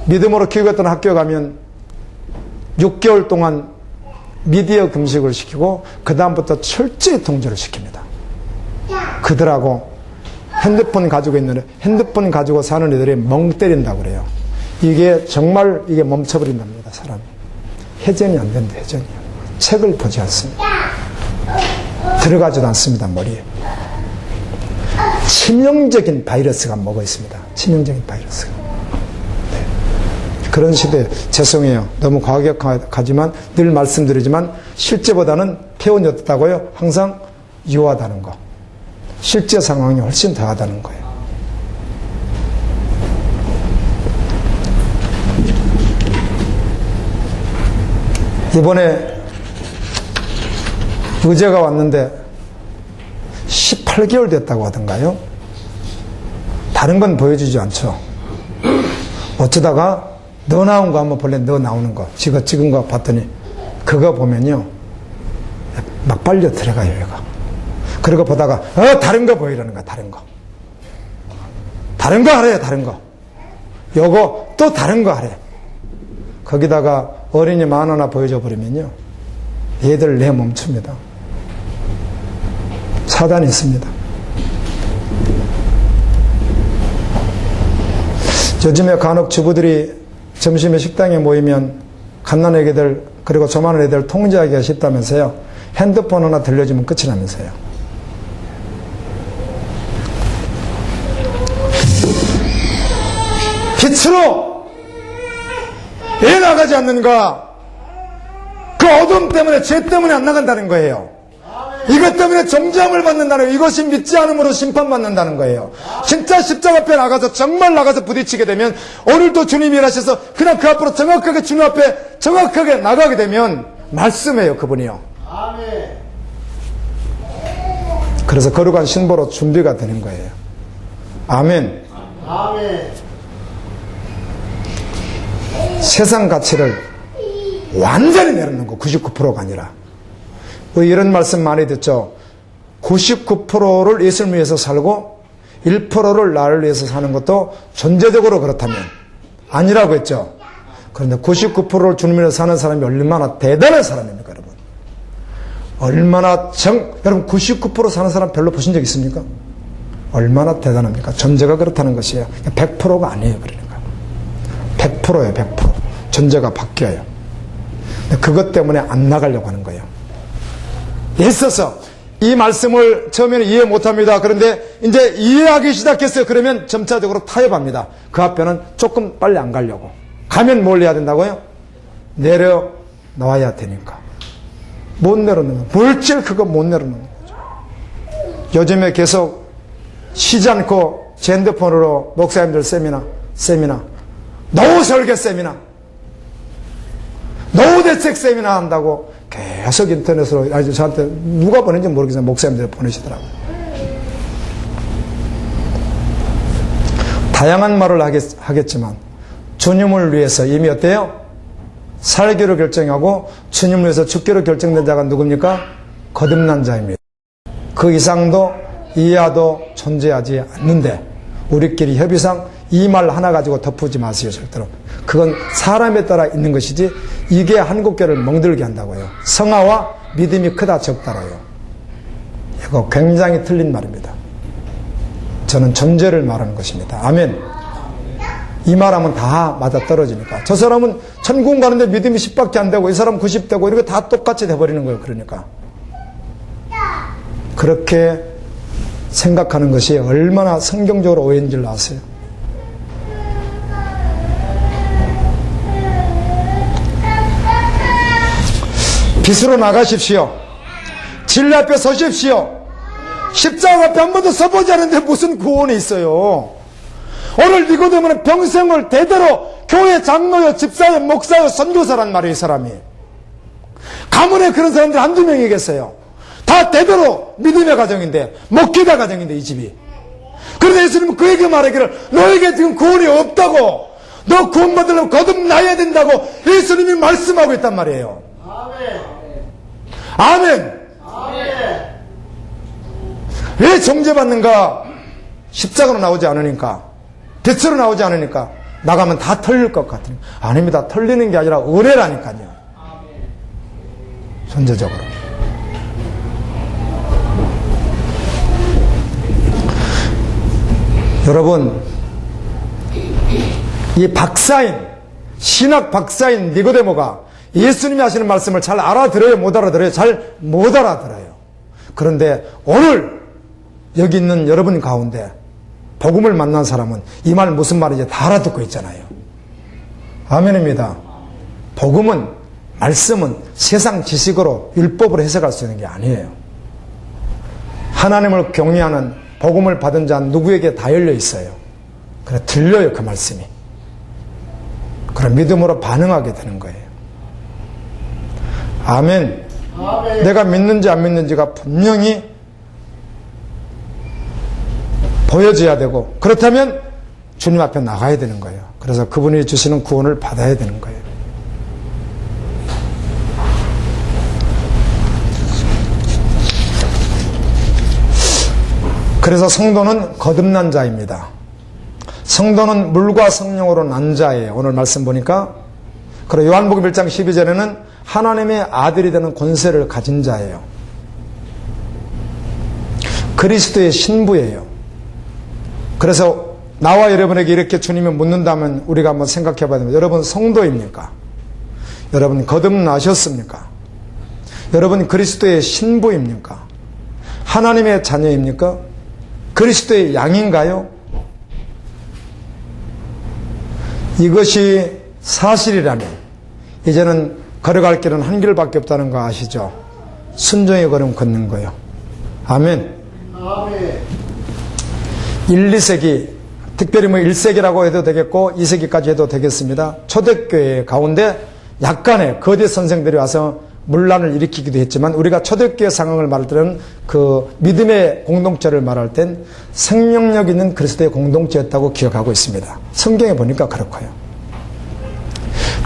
믿음으로 키우겠던 학교에 가면 6개월 동안 미디어 금식을 시키고 그 다음부터 철저히 통제를 시킵니다. 그들하고 핸드폰 가지고 있는 핸드폰 가지고 사는 애들이 멍 때린다고 그래요. 이게 정말 이게 멈춰버린답니다. 사람이. 회전이 안 된다, 회전이요. 책을 보지 않습니다. 들어가지도 않습니다, 머리에. 치명적인 바이러스가 먹어 있습니다. 치명적인 바이러스가. 네. 그런 시대에 죄송해요. 너무 과격하지만 늘 말씀드리지만 실제보다는 표현이 어떻다고요? 항상 유하다는 거. 실제 상황이 훨씬 더하다는 거예요. 이번에 의제가 왔는데 18개월 됐다고 하던가요? 다른 건 보여주지 않죠. 어쩌다가 너 나온 거 한번 볼래? 너 나오는 거. 지가 찍은 거 봤더니 그거 보면요. 막 빨려 들어가요, 얘가. 그러고 보다가 다른 거 보이라는 거야, 다른 거. 다른 거 하래요, 다른 거. 요거 또 다른 거 하래. 거기다가 어린이 만화나 보여줘 버리면요. 얘들 내 멈춥니다. 사단이 있습니다. 요즘에 간혹 주부들이 점심에 식당에 모이면 갓난애기들 그리고 조만한 애들 통제하기가 쉽다면서요. 핸드폰 하나 들려주면 끝이 나면서요. 빛으로 왜 나가지 않는가? 그 어둠 때문에, 죄 때문에 안 나간다는 거예요. 이것 때문에 정죄함을 받는다는 거예요. 이것이 믿지 않음으로 심판받는다는 거예요. 진짜 십자가 앞에 나가서 정말 나가서 부딪히게 되면 오늘도 주님이 일하셔서 그냥 그 앞으로 정확하게 주님 앞에 정확하게 나가게 되면 말씀해요, 그분이요. 아멘. 그래서 거룩한 신보로 준비가 되는 거예요. 아멘. 아멘. 세상 가치를 완전히 내려놓는 거, 99%가 아니라. 우리 이런 말씀 많이 듣죠. 99%를 예수를 위해서 살고 1%를 나를 위해서 사는 것도 전제적으로 그렇다면 아니라고 했죠. 그런데 99%를 주님 위해서 사는 사람이 얼마나 대단한 사람입니까, 여러분? 얼마나 여러분 99% 사는 사람 별로 보신 적 있습니까? 얼마나 대단합니까? 전제가 그렇다는 것이에요. 100%가 아니에요, 그러니까. 100%예요, 100%. 전제가 바뀌어요. 그것 때문에 안 나가려고 하는 거예요. 있어서 이 말씀을 처음에는 이해 못합니다. 그런데 이제 이해하기 시작했어요. 그러면 점차적으로 타협합니다. 그 앞에는 조금 빨리 안 가려고. 가면 뭘 해야 된다고요? 내려놓아야 되니까. 못 내려놓는 거. 물질 그거 못 내려놓는 거죠. 요즘에 계속 쉬지 않고 제 핸드폰으로 목사님들 세미나 노후 설계 세미나 노후 대책 세미나 한다고 계속 인터넷으로 저한테 누가 보낸지 모르겠지만 목사님들 보내시더라고요. 다양한 말을 하겠지만 주님을 위해서 이미 어때요? 살기로 결정하고 주님을 위해서 죽기로 결정된 자가 누굽니까? 거듭난 자입니다. 그 이상도 이하도 존재하지 않는데 우리끼리 협의상 이 말 하나 가지고 덮우지 마세요, 절대로. 그건 사람에 따라 있는 것이지 이게 한국교를 멍들게 한다고요. 성화와 믿음이 크다 적다로요. 이거 굉장히 틀린 말입니다. 저는 존재를 말하는 것입니다. 아멘. 이 말하면 다 맞아떨어지니까. 저 사람은 천국 가는데 믿음이 10밖에 안 되고 이 사람 90되고 이렇게 다 똑같이 돼버리는 거예요. 그러니까. 그렇게 생각하는 것이 얼마나 성경적으로 오해인 줄 아세요? 빛으로 나가십시오. 진리 앞에 서십시오. 십자가 앞에 한 번도 서보지 않은데 무슨 구원이 있어요? 오늘 니고데모는 평생을 대대로 교회 장로요, 집사요, 목사요, 선교사란 말이에요, 이 사람이. 가문에 그런 사람들 한두 명이겠어요. 다 대대로 믿음의 가정인데, 목회자 가정인데, 이 집이. 그런데 예수님은 그에게 말하기를, 너에게 지금 구원이 없다고, 너 구원받으려면 거듭나야 된다고 예수님이 말씀하고 있단 말이에요. 아멘. 아멘. 아멘. 왜 정죄받는가? 십자가로 나오지 않으니까, 빛으로 나오지 않으니까, 나가면 다 털릴 것 같으니까. 아닙니다. 털리는 게 아니라 은혜라니까요. 존재적으로. 여러분, 이 박사인, 신학 박사인 니고데모가 예수님이 하시는 말씀을 잘 알아들어요? 못 알아들어요? 잘 못 알아들어요. 그런데 오늘 여기 있는 여러분 가운데 복음을 만난 사람은 이 말 무슨 말인지 다 알아듣고 있잖아요. 아멘입니다. 복음은, 말씀은 세상 지식으로 율법으로 해석할 수 있는 게 아니에요. 하나님을 경외하는 복음을 받은 자 누구에게 다 열려 있어요. 그래 들려요, 그 말씀이. 그래 믿음으로 반응하게 되는 거예요. 아멘. 아멘. 내가 믿는지 안 믿는지가 분명히 보여져야 되고, 그렇다면 주님 앞에 나가야 되는 거예요. 그래서 그분이 주시는 구원을 받아야 되는 거예요. 그래서 성도는 거듭난 자입니다. 성도는 물과 성령으로 난 자예요. 오늘 말씀 보니까. 그리고 요한복음 1장 12절에는 하나님의 아들이 되는 권세를 가진 자예요. 그리스도의 신부예요. 그래서 나와 여러분에게 이렇게 주님이 묻는다면 우리가 한번 생각해 봐야 됩니다. 여러분 성도입니까? 여러분 거듭나셨습니까? 여러분 그리스도의 신부입니까? 하나님의 자녀입니까? 그리스도의 양인가요? 이것이 사실이라면 이제는 걸어갈 길은 한 길밖에 없다는 거 아시죠? 순종의 걸음 걷는 거예요. 아멘. 아멘. 1, 2세기, 특별히 1세기라고 해도 되겠고 2세기까지 해도 되겠습니다. 초대교회 가운데 약간의 거대 선생들이 와서 문란을 일으키기도 했지만, 우리가 초대교회 상황을 말할 때는 그 믿음의 공동체를 말할 땐 생명력 있는 그리스도의 공동체였다고 기억하고 있습니다. 성경에 보니까 그렇고요.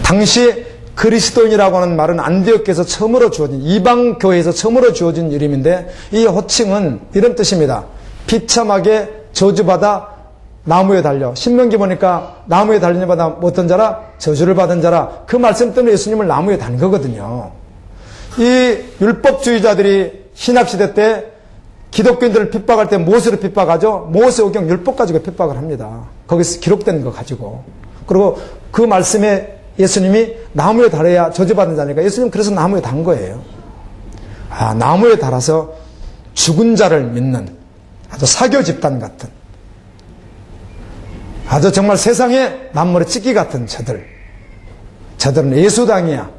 당시 그리스도인이라고 하는 말은 안디옥에서 처음으로 주어진, 이방교회에서 처음으로 주어진 이름인데, 이 호칭은 이런 뜻입니다. 비참하게 저주받아 나무에 달려. 신명기 보니까 나무에 달린 자마다 어떤 자라? 저주를 받은 자라. 그 말씀 때문에 예수님을 나무에 단 거거든요. 이 율법주의자들이 신학시대 때 기독교인들을 핍박할 때 무엇으로 핍박하죠? 모세오경 율법 가지고 핍박을 합니다. 거기서 기록된 거 가지고. 그리고 그 말씀에 예수님이 나무에 달아야 저주받은 자니까 예수님 그래서 나무에 단 거예요. 아, 나무에 달아서 죽은 자를 믿는 아주 사교 집단 같은, 아주 정말 세상에 남머리 찍기 같은 저들은 예수당이야.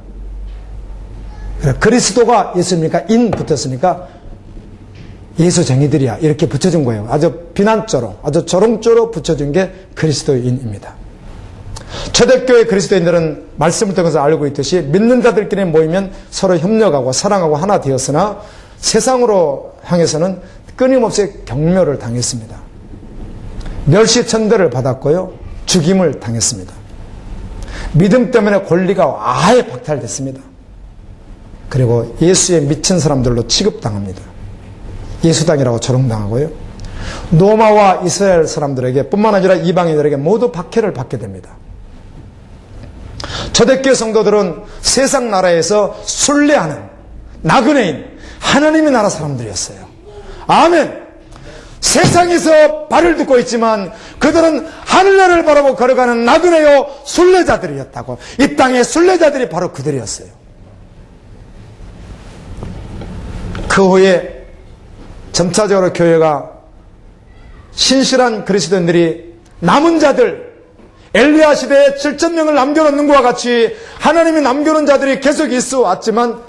그리스도가 예수님이니까 인 붙었으니까 예수쟁이들이야. 이렇게 붙여준 거예요. 아주 비난조로, 아주 조롱조로 붙여준 게 그리스도인입니다. 초대교회 그리스도인들은 말씀을 통해서 알고 있듯이 믿는 자들끼리 모이면 서로 협력하고 사랑하고 하나 되었으나 세상으로 향해서는 끊임없이 경멸을 당했습니다. 멸시천대를 받았고요. 죽임을 당했습니다. 믿음 때문에 권리가 아예 박탈됐습니다. 그리고 예수에 미친 사람들로 취급당합니다. 예수당이라고 조롱당하고요. 로마와 이스라엘 사람들에게 뿐만 아니라 이방인들에게 모두 박해를 받게 됩니다. 초대교회 성도들은 세상 나라에서 순례하는 나그네인 하나님의 나라 사람들이었어요. 아멘. 세상에서 발을 딛고 있지만 그들은 하늘나라를 바라보고 걸어가는 나그네요 순례자들이었다고. 이 땅의 순례자들이 바로 그들이었어요. 그 후에 점차적으로 교회가 신실한 그리스도인들이 남은 자들, 엘리야 시대에 7,000명을 남겨놓는 것과 같이 하나님이 남겨놓은 자들이 계속 있어 왔지만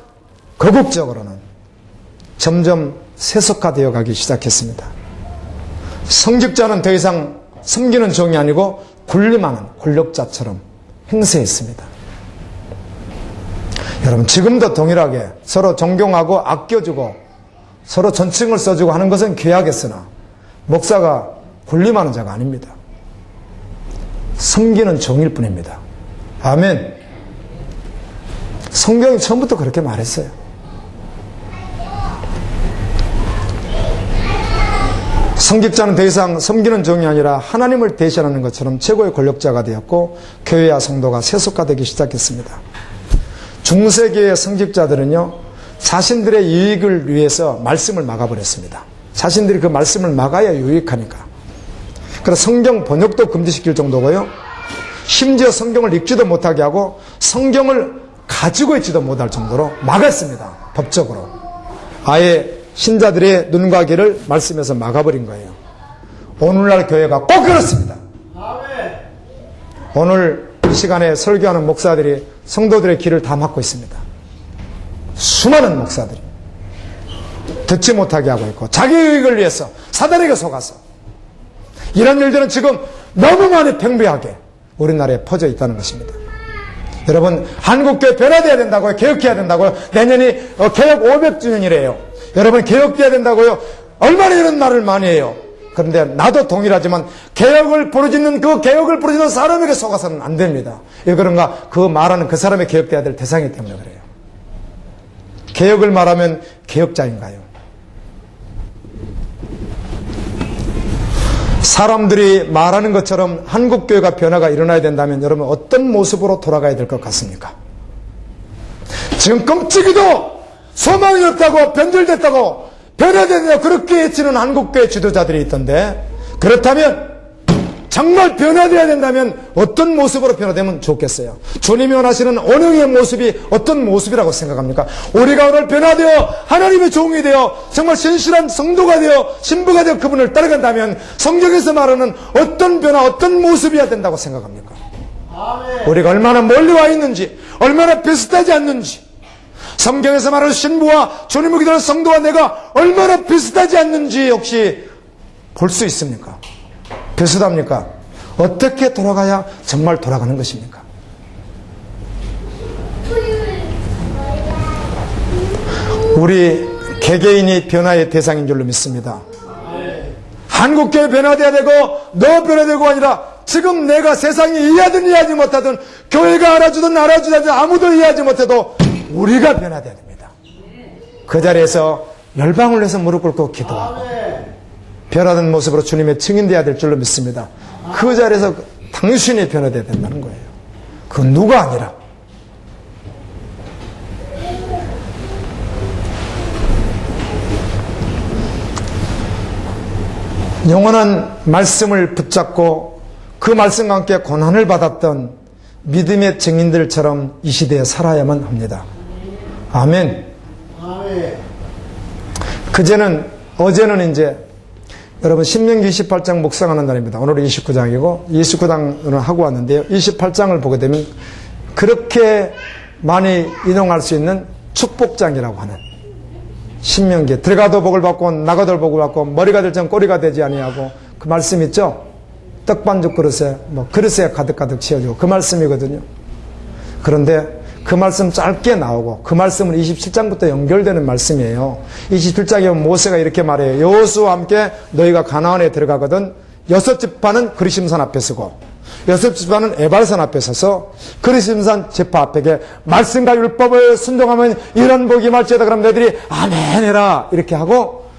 거국적으로는 점점 세속화되어 가기 시작했습니다. 성직자는 더 이상 섬기는 종이 아니고 군림하는 권력자처럼 행세했습니다. 여러분 지금도 동일하게 서로 존경하고 아껴주고 서로 전칭을 써주고 하는 것은 귀하겠으나 목사가 군림하는 자가 아닙니다. 섬기는 종일 뿐입니다. 아멘. 성경이 처음부터 그렇게 말했어요. 성직자는 더 이상 섬기는 종이 아니라 하나님을 대신하는 것처럼 최고의 권력자가 되었고 교회와 성도가 세속화되기 시작했습니다. 중세기의 성직자들은요 자신들의 유익을 위해서 말씀을 막아버렸습니다. 자신들이 그 말씀을 막아야 유익하니까. 그래서 성경 번역도 금지시킬 정도고요. 심지어 성경을 읽지도 못하게 하고 성경을 가지고 있지도 못할 정도로 막았습니다. 법적으로. 아예 신자들의 눈과 귀를 말씀에서 막아버린 거예요. 오늘날 교회가 꼭 그렇습니다. 아멘. 오늘 이 시간에 설교하는 목사들이 성도들의 귀를 다 막고 있습니다. 수많은 목사들이 듣지 못하게 하고 있고 자기 이익을 위해서 사단에게 속아서 이런 일들은 지금 너무 많이 팽배하게 우리나라에 퍼져 있다는 것입니다. 여러분, 한국교회 변화되어야 된다고요? 개혁해야 된다고요? 내년이 개혁 500주년이래요. 여러분, 개혁돼야 된다고요? 얼마나 이런 말을 많이 해요. 그런데 나도 동일하지만 개혁을 부르짖는 그 개혁을 부르짖는 사람에게 속아서는 안 됩니다. 왜 그런가? 그 말하는 그 사람이 개혁돼야 될 대상이기 때문에 그래요. 개혁을 말하면 개혁자인가요? 사람들이 말하는 것처럼 한국교회가 변화가 일어나야 된다면 여러분 어떤 모습으로 돌아가야 될 것 같습니까? 지금 끔찍이도 소망이 없다고 변절됐다고 변화된다고 그렇게 외치는 한국교회 지도자들이 있던데, 그렇다면 정말 변화되어야 된다면 어떤 모습으로 변화되면 좋겠어요? 주님이 원하시는 온영의 모습이 어떤 모습이라고 생각합니까? 우리가 오늘 변화되어 하나님의 종이 되어 정말 신실한 성도가 되어 신부가 되어 그분을 따라간다면 성경에서 말하는 어떤 변화, 어떤 모습이어야 된다고 생각합니까? 아멘. 우리가 얼마나 멀리 와 있는지, 얼마나 비슷하지 않는지, 성경에서 말하는 신부와 주님을 기다리는 성도와 내가 얼마나 비슷하지 않는지 혹시 볼 수 있습니까? 비슷합니까? 어떻게 돌아가야 정말 돌아가는 것입니까? 우리 개개인이 변화의 대상인 줄로 믿습니다. 한국교회 변화돼야 되고 너 변화되고 아니라 지금 내가 세상이 이해하든 이해하지 못하든 교회가 알아주든 알아주지 않든 아무도 이해하지 못해도 우리가 변화돼야 됩니다. 그 자리에서 열방을 해서 무릎 꿇고 기도하고 변화된 모습으로 주님의 증인되어야 될 줄로 믿습니다. 그 자리에서 당신이 변화되어야 된다는 거예요. 그건 누가 아니라. 영원한 말씀을 붙잡고 그 말씀과 함께 고난을 받았던 믿음의 증인들처럼 이 시대에 살아야만 합니다. 아멘. 아멘. 어제는 이제 여러분 신명기 28장 묵상하는 날입니다. 오늘은 29장이고 29장을 하고 왔는데요. 28장을 보게 되면 그렇게 많이 인용할 수 있는 축복장이라고 하는 신명기, 들어가도 복을 받고 나가도 복을 받고 머리가 될 점 꼬리가 되지 아니하고 그 말씀 있죠? 떡반죽 그릇에 그릇에 가득가득 채워주고 그 말씀이거든요. 그런데 그 말씀 짧게 나오고 그 말씀은 27장부터 연결되는 말씀이에요. 27장에 보면 모세가 이렇게 말해요. 여호수아와 함께 너희가 가나안에 들어가거든 6지파는 그리심산 앞에 서고 6지파는 에발산 앞에 서서 그리심산 지파 앞에 말씀과 율법을 순종하면 이런 복이 말지어다. 그럼 너희들이 아멘 해라 이렇게 하고,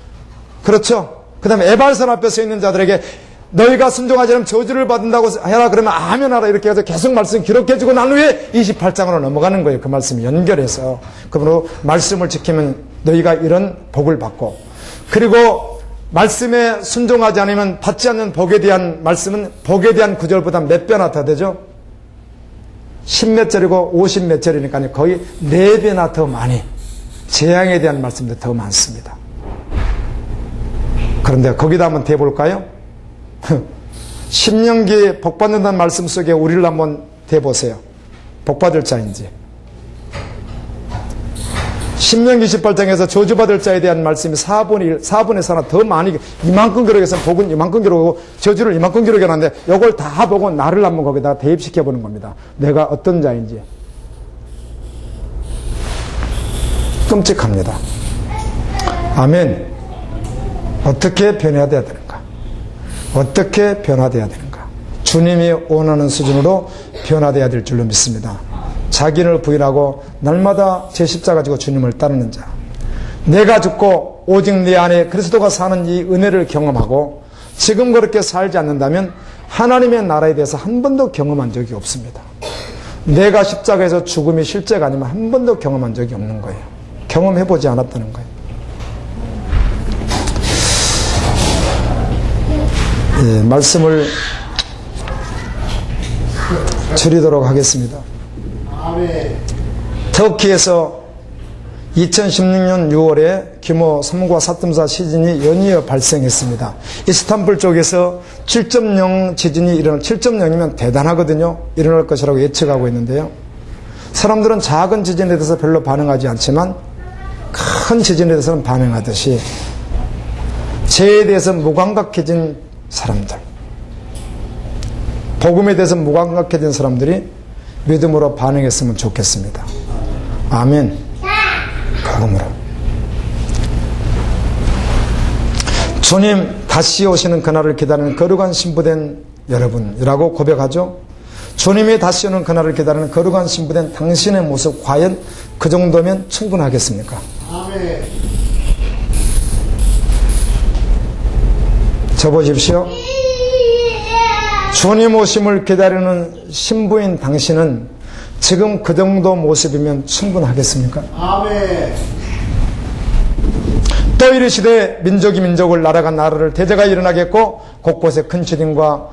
그렇죠? 그 다음에 에발산 앞에 서 있는 자들에게 너희가 순종하지 않으면 저주를 받는다고 해라. 그러면 아멘 하라. 이렇게 해서 계속 말씀 기록해주고 난 후에 28장으로 넘어가는 거예요. 그 말씀 연결해서. 그러므로 말씀을 지키면 너희가 이런 복을 받고, 그리고 말씀에 순종하지 않으면 받지 않는 복에 대한 말씀은 복에 대한 구절보다 몇 배나 더 되죠? 10몇 절이고 50몇 절이니까 거의 4배나 더 많이 재앙에 대한 말씀도 더 많습니다. 그런데 거기다 한번 대볼까요? 신명기 복받는다는 말씀 속에 우리를 한번 대보세요. 복받을 자인지. 신명기 18장에서 저주받을 자에 대한 말씀이 4분의 4나 더 많이, 이만큼 기록해서 복은 이만큼 기록하고 저주를 이만큼 기록해놨는데 이걸 다 보고 나를 한번 거기다 대입시켜보는 겁니다. 내가 어떤 자인지. 끔찍합니다. 아멘. 어떻게 변해야 되는가? 어떻게 변화되어야 되는가? 주님이 원하는 수준으로 변화되어야 될 줄로 믿습니다. 자기를 부인하고 날마다 제 십자가 지고 주님을 따르는 자, 내가 죽고 오직 내 안에 그리스도가 사는 이 은혜를 경험하고 지금 그렇게 살지 않는다면 하나님의 나라에 대해서 한 번도 경험한 적이 없습니다. 내가 십자가에서 죽음이 실제가 아니면 한 번도 경험한 적이 없는 거예요. 경험해보지 않았다는 거예요. 예, 말씀을 줄이도록 하겠습니다. 아멘. 터키에서 2016년 6월에 규모 3과 4.4 지진이 연이어 발생했습니다. 이스탄불 쪽에서 7.0 지진이 7.0이면 대단하거든요. 일어날 것이라고 예측하고 있는데요. 사람들은 작은 지진에 대해서 별로 반응하지 않지만 큰 지진에 대해서는 반응하듯이 죄에 대해서 무감각해진 사람들, 복음에 대해서 무감각해진 사람들이 믿음으로 반응했으면 좋겠습니다. 아멘. 복음으로. 주님 다시 오시는 그날을 기다리는 거룩한 신부된 여러분이라고 고백하죠. 주님이 다시 오는 그날을 기다리는 거룩한 신부된 당신의 모습 과연 그 정도면 충분하겠습니까? 아멘. 접어십시오. 주님 오심을 기다리는 신부인 당신은 지금 그 정도 모습이면 충분하겠습니까? 아멘. 또 이르시되 민족이 민족을 나라가 나라를 대제가 일어나겠고 곳곳에 큰 지진과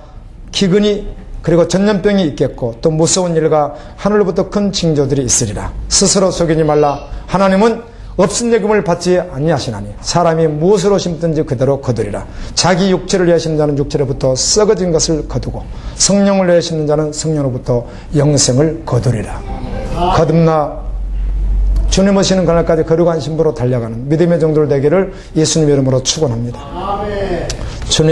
기근이 그리고 전염병이 있겠고 또 무서운 일과 하늘로부터 큰 징조들이 있으리라. 스스로 속이지 말라. 하나님은 없은 예금을 받지 아니하시나니 사람이 무엇으로 심든지 그대로 거두리라. 자기 육체를 위하여 심는 자는 육체로부터 썩어진 것을 거두고 성령을 위하여 심는 자는 성령으로부터 영생을 거두리라. 거듭나 주님 오시는 그날까지 거룩한 신부로 달려가는 믿음의 정도를 되기를 예수님 이름으로 축원합니다. 아멘. 주님